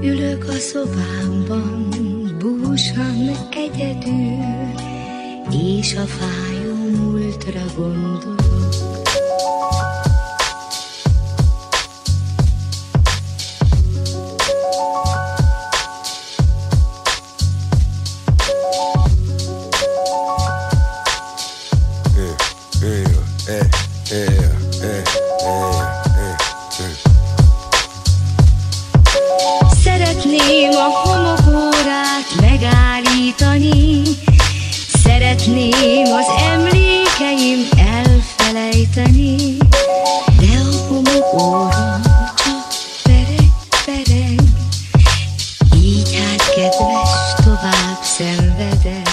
Ülök a szobámban, búsan egyedül, és a fájó múltra gondolok. Szeretném a homokórát megállítani, szeretném az emlékeim elfelejteni, de a homokóra csak pereg, így hát kedves, tovább szenvedek.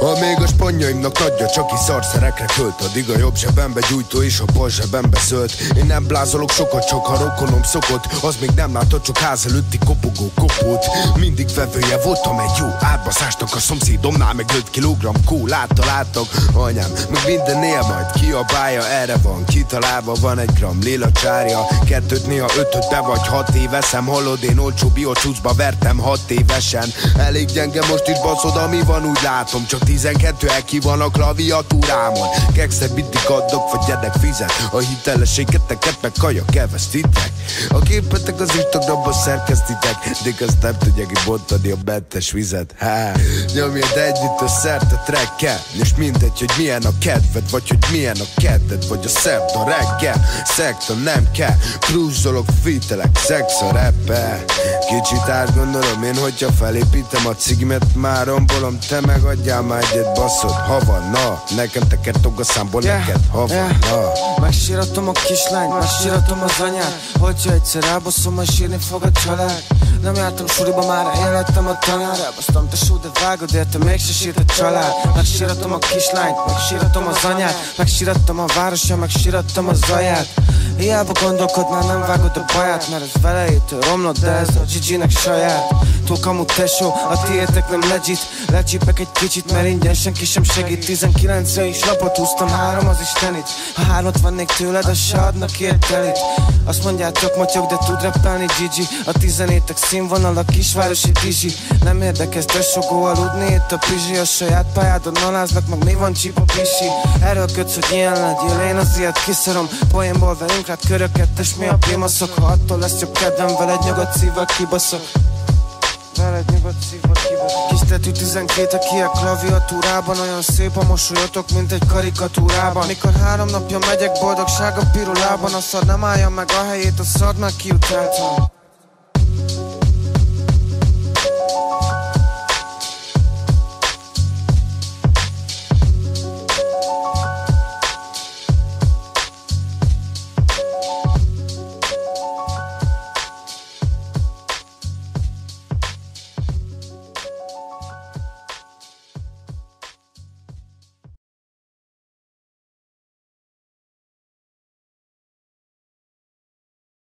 Ha még a spanyaimnak adja, csak is szarszerekre költ, addig a jobb zsebembe gyújtó és a bal zsebembe szölt. Én nem blázolok sokat, csak ha rokonom szokott, az még nem látott, csak ház előtti kopogó kopót. Mindig vevője voltam egy jó átbaszásnak, a szomszédomnál meg 5 kilogramm kólát találtak. Anyám meg mindennél majd kiabálja, erre van kitalálva, van 1 gramm lila csárja, 2-t néha 5-öt be vagy 6 éveszem. Hallod, én olcsó biocucba vertem 6 évesen. Elég gyenge most is baszod, ami van, úgy látom, csak 12 ki van a klaviatúrámon. Kekszet bitik adok, vagy gyerek fizet, a hitelességeteket meg kaja kevesztitek. A képetek az Instagramban szerkesztitek, de azt nem tudják kibontani a mentes vizet. Nyomjad együtt a szert a trackkel, és mindegy, hogy milyen a kedved, vagy hogy milyen a kedded, vagy a szerda reggel. Szekta nem kell, krúzolok, fitelek, szex a rappel. Kicsit átgondolom én, hogyha felépítem a cigimet, már rombolom, te meg adjál már egyet, baszod, havanna. Nekem tekertog a számból, neked havanna. Megsíratom a kislányt, megsíratom az anyát, hogyha egyszer elbaszom, majd sírni fog a család. Nem jártam suliba, már én lettem a tanár, elbasztam tesó, de vágod, érte mégse sírt a család. Megsíratom a kislányt, megsíratom az anyát, megsírattam a városja, megsírattam a zaját. Hiába gondolkodnál, nem vágod a baját, mert ez velejétől romlott, de ez a Gigi-nek saját. Túlkamú tesó, a tiétek nem legit, lecsípek egy kicsit, mert ingyen senki sem segít. 19-re is lapot húztam, 3 az istenit. Ha 3-ot vennék tőled, az se adnak ki egy telit. Azt mondjátok motyog, de tud rappelni Gigi. A 17-ek színvonal, a kisvárosi dizsi. Nem érdekes, de sokó aludni itt a pizsi. A saját pályádon aláznak, meg mi van csípa pisi. Erről kötsz, hogy ilyen legyél, én az ilyet kiszorom. Poénból verünk rád köröket, és mi a primaszok. Ha attól lesz jobb kedvem, veled nyugodt szívvel kibaszok. Veled nyugodt szívvel kibaszok. Kis tetű 12, aki a klaviatúrában, olyan szép a mosolyotok, mint egy karikatúrában. Mikor 3 napja megyek boldogság a pirulában, a szar nem állja meg a helyét, a szart már kiutáltam.